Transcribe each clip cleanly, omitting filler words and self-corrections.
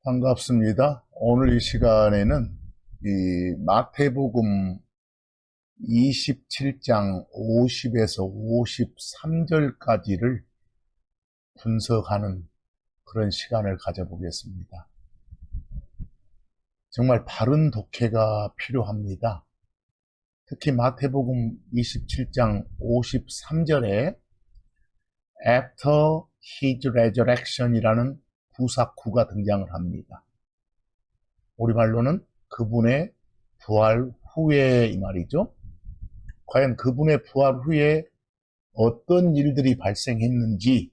반갑습니다. 오늘 이 시간에는 이 마태복음 27장 50에서 53절까지를 분석하는 그런 시간을 가져보겠습니다. 정말 바른 독해가 필요합니다. 특히 마태복음 27장 53절에 After His Resurrection이라는 부사구가 등장을 합니다. 우리말로는 그분의 부활 후에 이 말이죠. 과연 그분의 부활 후에 어떤 일들이 발생했는지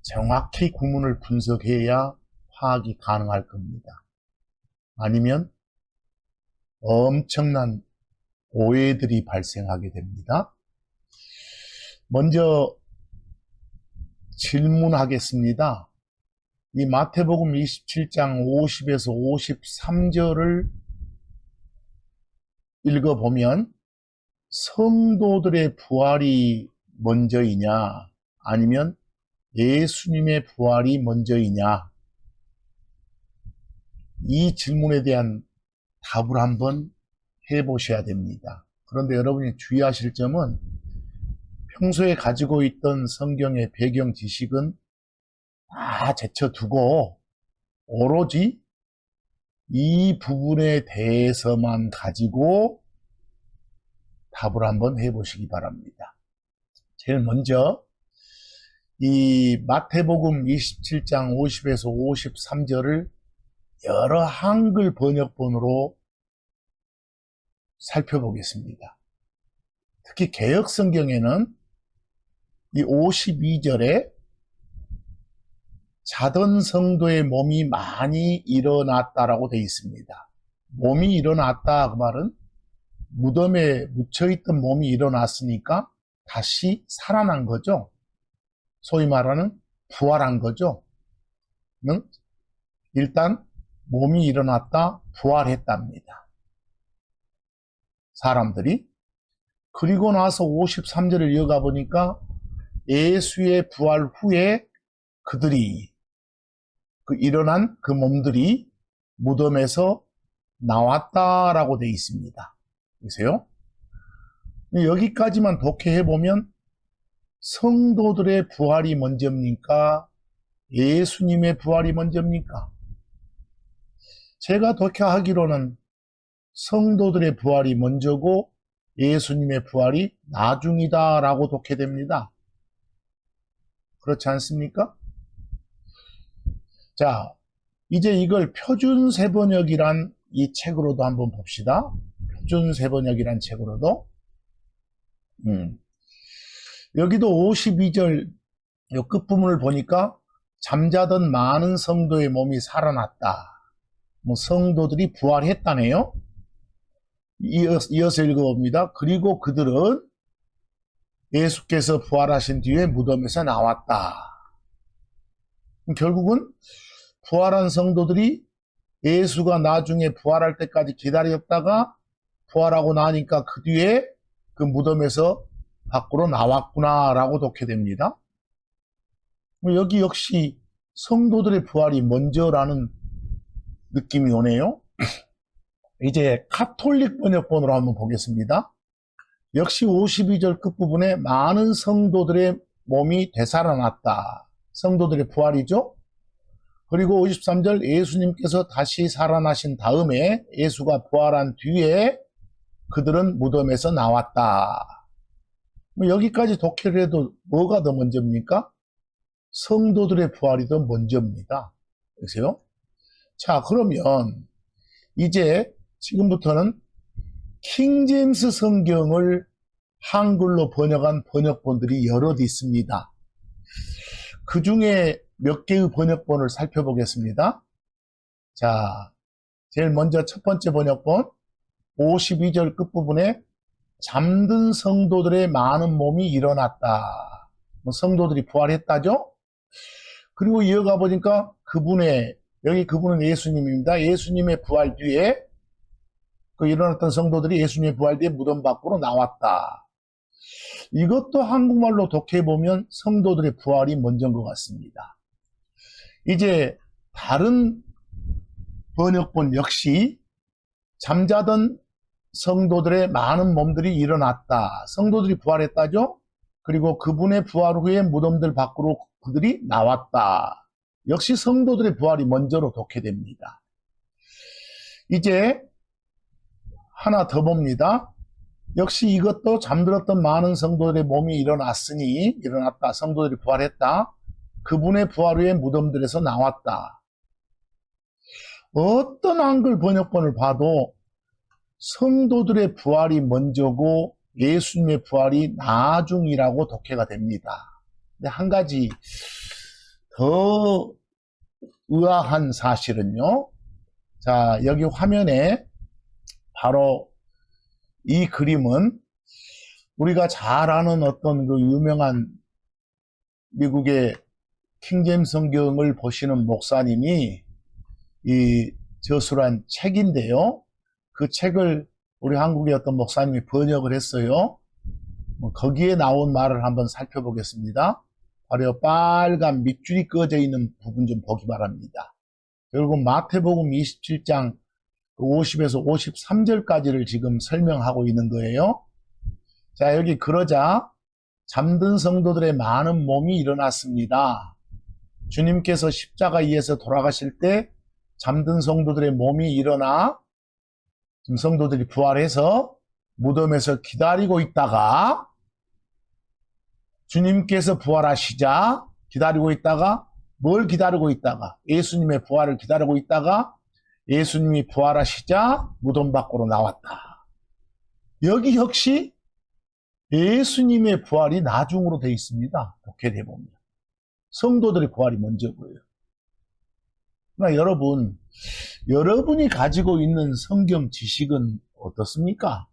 정확히 구문을 분석해야 파악이 가능할 겁니다. 아니면 엄청난 오해들이 발생하게 됩니다. 먼저 질문하겠습니다. 이 마태복음 27장 50에서 53절을 읽어보면 성도들의 부활이 먼저이냐 아니면 예수님의 부활이 먼저이냐, 이 질문에 대한 답을 한번 해보셔야 됩니다. 그런데 여러분이 주의하실 점은 평소에 가지고 있던 성경의 배경 지식은 다 제쳐두고 오로지 이 부분에 대해서만 가지고 답을 한번 해보시기 바랍니다. 제일 먼저 이 마태복음 27장 50에서 53절을 여러 한글 번역본으로 살펴보겠습니다. 특히 개역성경에는 이 52절에 자던 성도의 몸이 많이 일어났다라고 되어 있습니다. 몸이 일어났다 그 말은 무덤에 묻혀있던 몸이 일어났으니까 다시 살아난 거죠. 소위 말하는 부활한 거죠. 일단 몸이 일어났다, 부활했답니다. 사람들이. 그리고 나서 53절을 이어가 보니까 예수의 부활 후에 그들이 일어난 그 몸들이 무덤에서 나왔다라고 되어 있습니다. 보세요. 여기까지만 독해해보면 성도들의 부활이 먼저입니까? 예수님의 부활이 먼저입니까? 제가 독해하기로는 성도들의 부활이 먼저고 예수님의 부활이 나중이다라고 독해됩니다. 그렇지 않습니까? 자, 이제 이걸 표준세번역이란 이 책으로도 한번 봅시다. 표준세번역이란 책으로도. 여기도 52절 요 끝부분을 보니까 잠자던 많은 성도의 몸이 살아났다. 성도들이 부활했다네요. 이어서 읽어봅니다. 그리고 그들은 예수께서 부활하신 뒤에 무덤에서 나왔다. 결국은 부활한 성도들이 예수가 나중에 부활할 때까지 기다렸다가 부활하고 나니까 그 뒤에 그 무덤에서 밖으로 나왔구나 라고 독해됩니다. 여기 역시 성도들의 부활이 먼저라는 느낌이 오네요. 이제 카톨릭 번역본으로 한번 보겠습니다. 역시 52절 끝부분에 많은 성도들의 몸이 되살아났다. 성도들의 부활이죠. 그리고 53절 예수님께서 다시 살아나신 다음에 예수가 부활한 뒤에 그들은 무덤에서 나왔다. 여기까지 독해를 해도 뭐가 더 먼저입니까? 성도들의 부활이 더 먼저입니다. 그러세요? 자, 그러면 이제 지금부터는 킹제임스 성경을 한글로 번역한 번역본들이 여럿 있습니다. 그 중에 몇 개의 번역본을 살펴보겠습니다. 자, 제일 먼저 첫 번째 번역본 52절 끝부분에 잠든 성도들의 많은 몸이 일어났다. 성도들이 부활했다죠? 그리고 이어가 보니까 여기 그분은 예수님입니다. 예수님의 부활 뒤에 일어났던 성도들이 예수님의 부활 뒤에 무덤 밖으로 나왔다. 이것도 한국말로 독해보면 성도들의 부활이 먼저인 것 같습니다. 이제 다른 번역본 역시 잠자던 성도들의 많은 몸들이 일어났다. 성도들이 부활했다죠. 그리고 그분의 부활 후에 무덤들 밖으로 그들이 나왔다. 역시 성도들의 부활이 먼저로 독해됩니다. 이제 하나 더 봅니다. 역시 이것도 잠들었던 많은 성도들의 몸이 일어났다. 성도들이 부활했다. 그분의 부활 후에 무덤들에서 나왔다. 어떤 한글 번역본을 봐도 성도들의 부활이 먼저고 예수님의 부활이 나중이라고 독해가 됩니다. 근데 한 가지 더 의아한 사실은요. 자, 여기 화면에 바로 이 그림은 우리가 잘 아는 어떤 그 유명한 미국의 킹제임스 성경을 보시는 목사님이 이 저술한 책인데요. 그 책을 우리 한국의 어떤 목사님이 번역을 했어요. 거기에 나온 말을 한번 살펴보겠습니다. 바로 빨간 밑줄이 꺼져 있는 부분 좀 보기 바랍니다. 결국 마태복음 27장 50에서 53절까지를 지금 설명하고 있는 거예요. 자, 여기 그러자 잠든 성도들의 많은 몸이 일어났습니다. 주님께서 십자가에서 돌아가실 때 잠든 성도들의 몸이 일어나 지금 성도들이 부활해서 무덤에서 기다리고 있다가 주님께서 부활하시자 기다리고 있다가 뭘 기다리고 있다가 예수님의 부활을 기다리고 있다가 예수님이 부활하시자 무덤 밖으로 나왔다. 여기 역시 예수님의 부활이 나중으로 되어 있습니다. 독해돼 보면 성도들의 부활이 먼저고요. 그러나 여러분이 가지고 있는 성경 지식은 어떻습니까?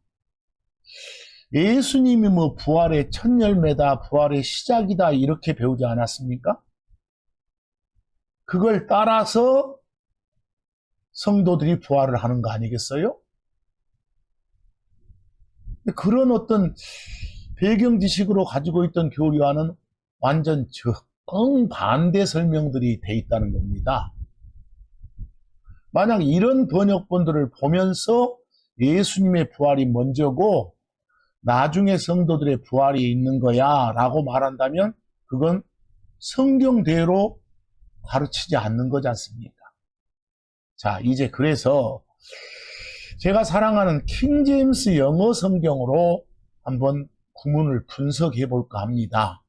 예수님이 뭐 부활의 첫 열매다, 부활의 시작이다 이렇게 배우지 않았습니까? 그걸 따라서 성도들이 부활을 하는 거 아니겠어요? 그런 어떤 배경 지식으로 가지고 있던 교리와는 완전 정반대 설명들이 돼 있다는 겁니다. 만약 이런 번역본들을 보면서 예수님의 부활이 먼저고 나중에 성도들의 부활이 있는 거야 라고 말한다면 그건 성경대로 가르치지 않는 거지 않습니까? 자, 이제 그래서 제가 사랑하는 킹제임스 영어 성경으로 한번 구문을 분석해 볼까 합니다.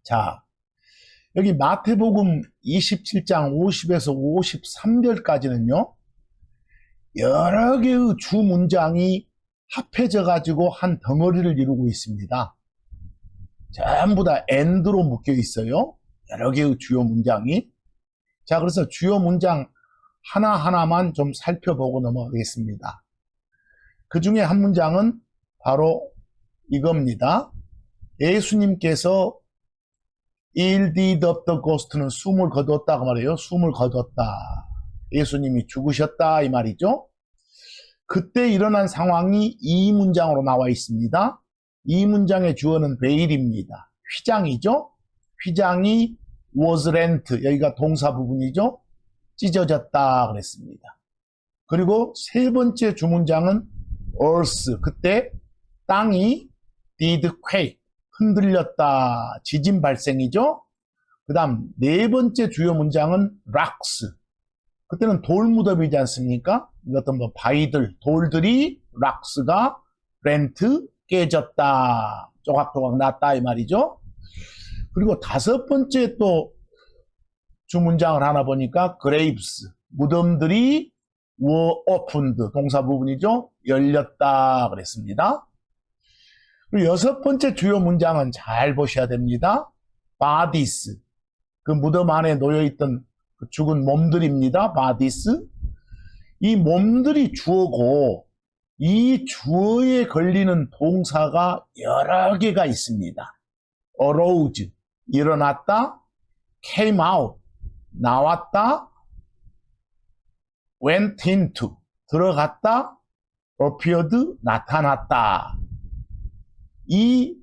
자, 여기 마태복음 27장 50에서 53절까지는요, 여러 개의 주 문장이 합해져 가지고 한 덩어리를 이루고 있습니다. 전부 다 and로 묶여 있어요. 여러 개의 주요 문장이. 자, 그래서 주요 문장 하나하나만 좀 살펴보고 넘어가겠습니다. 그 중에 한 문장은 바로 이겁니다. 예수님께서 Il did of the ghost는 숨을 거두었다고 말해요. 숨을 거두었다. 예수님이 죽으셨다 이 말이죠. 그때 일어난 상황이 이 문장으로 나와 있습니다. 이 문장의 주어는 베일입니다. 휘장이죠. 휘장이 was rent, 여기가 동사 부분이죠. 찢어졌다 그랬습니다. 그리고 세 번째 주문장은 earth, 그때 땅이 did quake, 흔들렸다, 지진 발생이죠. 그 다음 네 번째 주요 문장은 rocks, 그때는 돌무덤이지 않습니까? 어떤 뭐 바위들, 돌들이 rocks가 rent, 깨졌다, 조각조각 났다 이 말이죠. 그리고 다섯 번째 또 주문장을 하나 보니까 graves, 무덤들이 were opened, 동사 부분이죠. 열렸다 그랬습니다. 그리고 여섯 번째 주요 문장은 잘 보셔야 됩니다. bodies, 그 무덤 안에 놓여있던 그 죽은 몸들입니다. bodies. 이 몸들이 주어고 이 주어에 걸리는 동사가 여러 개가 있습니다. arose, 일어났다, came out, 나왔다, went into, 들어갔다, appeared, 나타났다. 이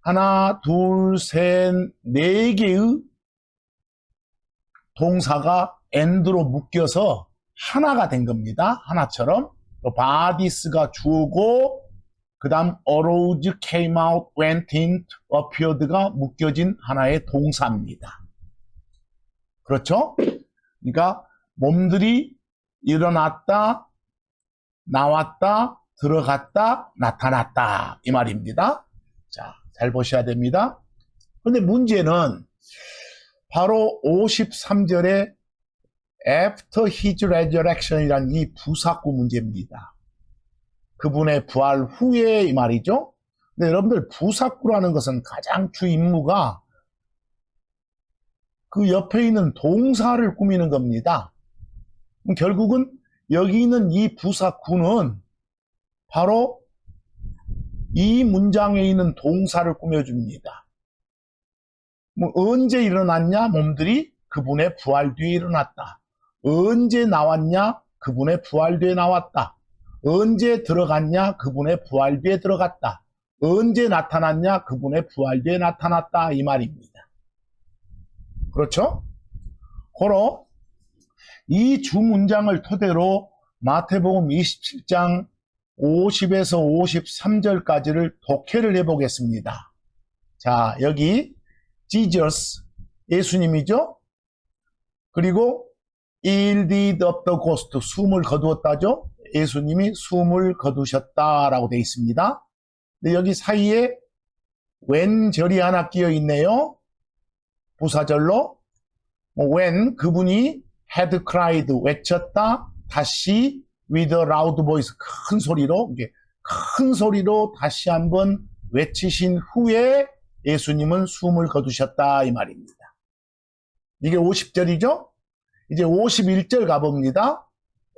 하나, 둘, 셋, 네 개의 동사가 and로 묶여서 하나가 된 겁니다. 하나처럼. bodies가 주어고 그 다음 arose, came out, went in, appeared가 묶여진 하나의 동사입니다. 그렇죠? 그러니까 몸들이 일어났다, 나왔다, 들어갔다, 나타났다 이 말입니다. 자, 잘 보셔야 됩니다. 근데 문제는 바로 53절에 after his resurrection이라는 이 부사구 문제입니다. 그분의 부활 후에 이 말이죠. 근데 여러분들 부사구라는 것은 가장 주 임무가 그 옆에 있는 동사를 꾸미는 겁니다. 결국은 여기 있는 이 부사구는 바로 이 문장에 있는 동사를 꾸며줍니다. 언제 일어났냐? 몸들이 그분의 부활 뒤에 일어났다. 언제 나왔냐? 그분의 부활 뒤에 나왔다. 언제 들어갔냐? 그분의 부활 뒤에 들어갔다. 언제 나타났냐? 그분의 부활 뒤에 나타났다. 이 말입니다. 그렇죠? 고로 이 주 문장을 토대로 마태복음 27장 50에서 53절까지를 독해를 해보겠습니다. 자, 여기 Jesus, 예수님이죠? 그리고 He did up the ghost, 숨을 거두었다죠? 예수님이 숨을 거두셨다라고 되어 있습니다. 근데 여기 사이에 when절이 하나 끼어 있네요. 부사절로. when 그분이 had cried, 외쳤다, 다시 with a loud voice, 큰 소리로, 큰 소리로 다시 한번 외치신 후에 예수님은 숨을 거두셨다 이 말입니다. 이게 50절이죠? 이제 51절 가봅니다.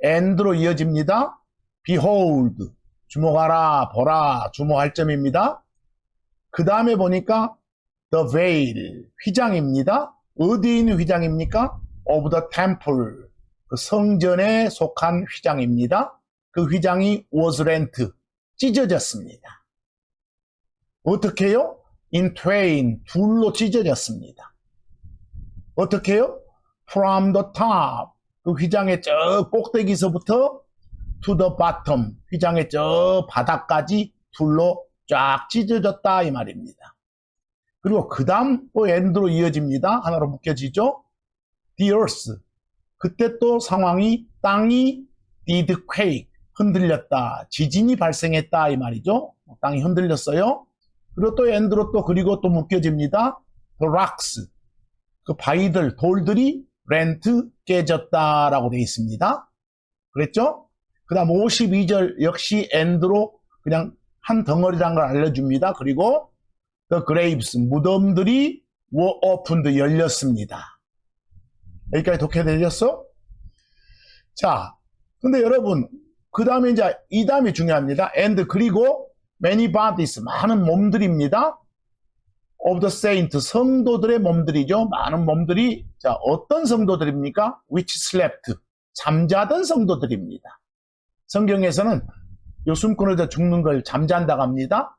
and로 이어집니다. behold, 주목하라, 보라, 주목할 점입니다. 그 다음에 보니까 the veil, 휘장입니다. 어디에 있는 휘장입니까? of the temple, 그 성전에 속한 휘장입니다. 그 휘장이 was rent, 찢어졌습니다. 어떻게 해요? in twain, 둘로 찢어졌습니다. 어떻게 해요? from the top, 그 휘장의 저 꼭대기서부터 to the bottom, 휘장의 저 바닥까지 둘로 쫙 찢어졌다 이 말입니다. 그리고 그 다음 또 and로 이어집니다. 하나로 묶여지죠. the earth, 그때 또 상황이 땅이 did quake, 흔들렸다, 지진이 발생했다 이 말이죠. 땅이 흔들렸어요. 그리고 또 and로 또 그리고 또 묶여집니다. the rocks, 그 바위들, 돌들이 rent, 깨졌다라고 되어 있습니다. 그랬죠? 그 다음 52절 역시 and로 그냥 한 덩어리라는 걸 알려줍니다. 그리고 the graves, 무덤들이 were opened, 열렸습니다. 여기까지 독해되셨어? 자, 근데 여러분, 그 다음에 이제 이 다음이 중요합니다. and 그리고 many bodies, 많은 몸들입니다. of the saint, 성도들의 몸들이죠. 많은 몸들이, 자, 어떤 성도들입니까? which slept, 잠자던 성도들입니다. 성경에서는 요 숨 끊어져 죽는 걸 잠잔다고 합니다.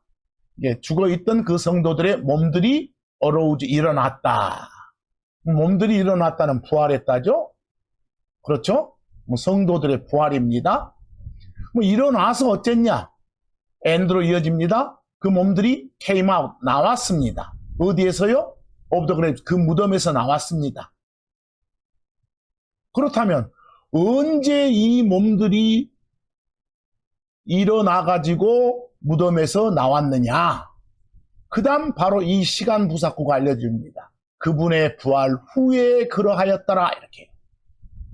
죽어있던 그 성도들의 몸들이 arose, 일어났다. 몸들이 일어났다는 부활했다죠? 그렇죠? 성도들의 부활입니다. 일어나서 어쨌냐? and로 이어집니다. 그 몸들이 came out, 나왔습니다. 어디에서요? of the grave, 그 무덤에서 나왔습니다. 그렇다면 언제 이 몸들이 일어나가지고 무덤에서 나왔느냐? 그 다음 바로 이 시간 부사구가 알려줍니다. 그분의 부활 후에 그러하였더라, 이렇게.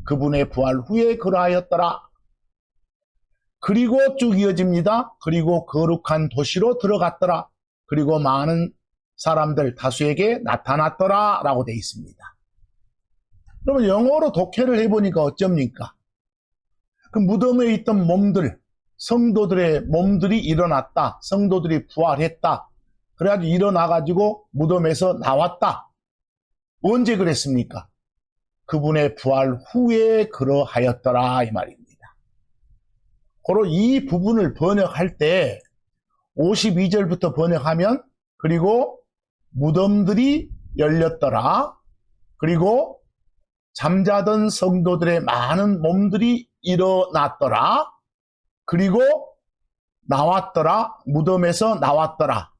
그분의 부활 후에 그러하였더라. 그리고 쭉 이어집니다. 그리고 거룩한 도시로 들어갔더라. 그리고 많은 사람들 다수에게 나타났더라 라고 되어 있습니다. 그러면 영어로 독해를 해보니까 어쩝니까? 그 무덤에 있던 몸들, 성도들의 몸들이 일어났다. 성도들이 부활했다. 그래가지고 일어나가지고 무덤에서 나왔다. 언제 그랬습니까? 그분의 부활 후에 그러하였더라 이 말입니다. 고로 이 부분을 번역할 때 52절부터 번역하면 그리고 무덤들이 열렸더라. 그리고 잠자던 성도들의 많은 몸들이 일어났더라. 그리고 나왔더라. 무덤에서 나왔더라.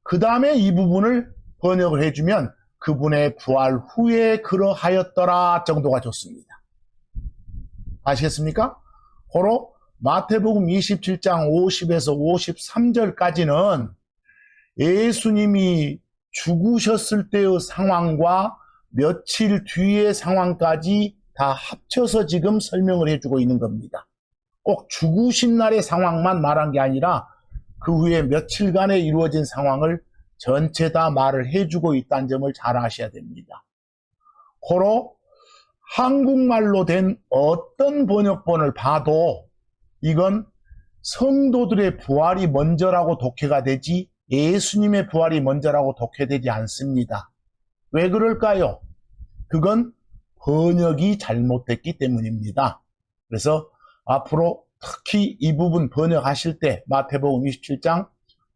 그 다음에 이 부분을 번역을 해주면 그분의 부활 후에 그러하였더라 정도가 좋습니다. 아시겠습니까? 고로 마태복음 27장 50에서 53절까지는 예수님이 죽으셨을 때의 상황과 며칠 뒤의 상황까지 다 합쳐서 지금 설명을 해주고 있는 겁니다. 꼭 죽으신 날의 상황만 말한 게 아니라 그 후에 며칠간에 이루어진 상황을 전체 다 말을 해주고 있다는 점을 잘 아셔야 됩니다. 고로 한국말로 된 어떤 번역본을 봐도 이건 성도들의 부활이 먼저라고 독해가 되지 예수님의 부활이 먼저라고 독해되지 않습니다. 왜 그럴까요? 그건 번역이 잘못됐기 때문입니다. 그래서 앞으로 특히 이 부분 번역하실 때 마태복음 27장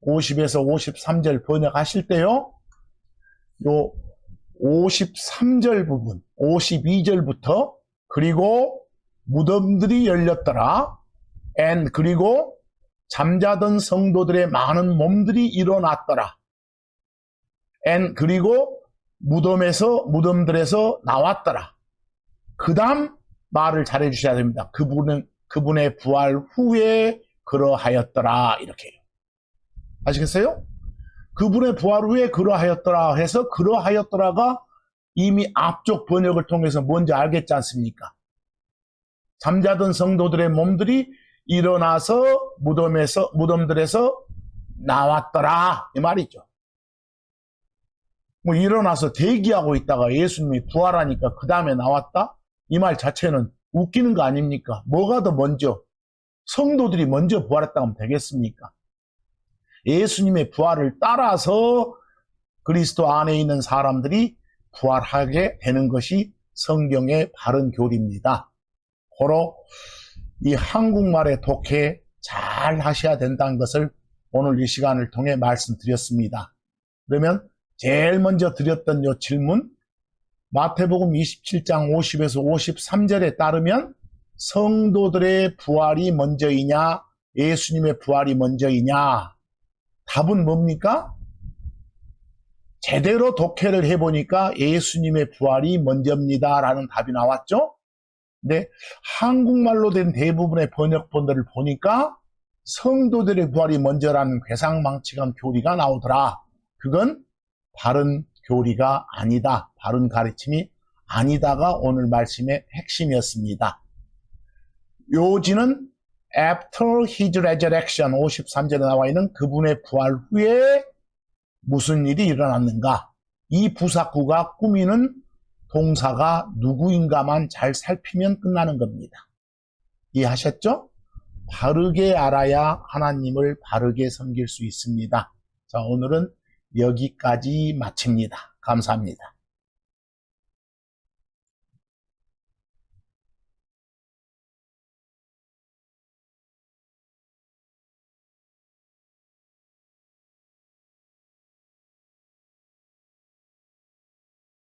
50에서 53절 번역하실 때요. 요 53절 부분, 52절부터 그리고 무덤들이 열렸더라. 그리고 잠자던 성도들의 많은 몸들이 일어났더라. 그리고 무덤들에서 나왔더라. 그 다음 말을 잘해 주셔야 됩니다. 그분의 부활 후에 그러하였더라. 이렇게요. 아시겠어요? 그분의 부활 후에 그러하였더라 해서 그러하였더라가 이미 앞쪽 번역을 통해서 뭔지 알겠지 않습니까? 잠자던 성도들의 몸들이 일어나서 무덤들에서 나왔더라 이 말이죠. 뭐 일어나서 대기하고 있다가 예수님이 부활하니까 그 다음에 나왔다? 이 말 자체는 웃기는 거 아닙니까? 뭐가 더 먼저? 성도들이 먼저 부활했다고 하면 되겠습니까? 예수님의 부활을 따라서 그리스도 안에 있는 사람들이 부활하게 되는 것이 성경의 바른 교리입니다. 고로 이 한국말의 독해 잘 하셔야 된다는 것을 오늘 이 시간을 통해 말씀드렸습니다. 그러면 제일 먼저 드렸던 이 질문, 마태복음 27장 50에서 53절에 따르면 성도들의 부활이 먼저이냐 예수님의 부활이 먼저이냐? 답은 뭡니까? 제대로 독해를 해보니까 예수님의 부활이 먼저입니다 라는 답이 나왔죠. 근데 한국말로 된 대부분의 번역본들을 보니까 성도들의 부활이 먼저라는 괴상망측한 교리가 나오더라. 그건 바른 교리가 아니다. 바른 가르침이 아니다가 오늘 말씀의 핵심이었습니다. 요지는 After his resurrection 53절에 나와 있는 그분의 부활 후에 무슨 일이 일어났는가? 이 부사구가 꾸미는 동사가 누구인가만 잘 살피면 끝나는 겁니다. 이해하셨죠? 바르게 알아야 하나님을 바르게 섬길 수 있습니다. 자, 오늘은 여기까지 마칩니다. 감사합니다.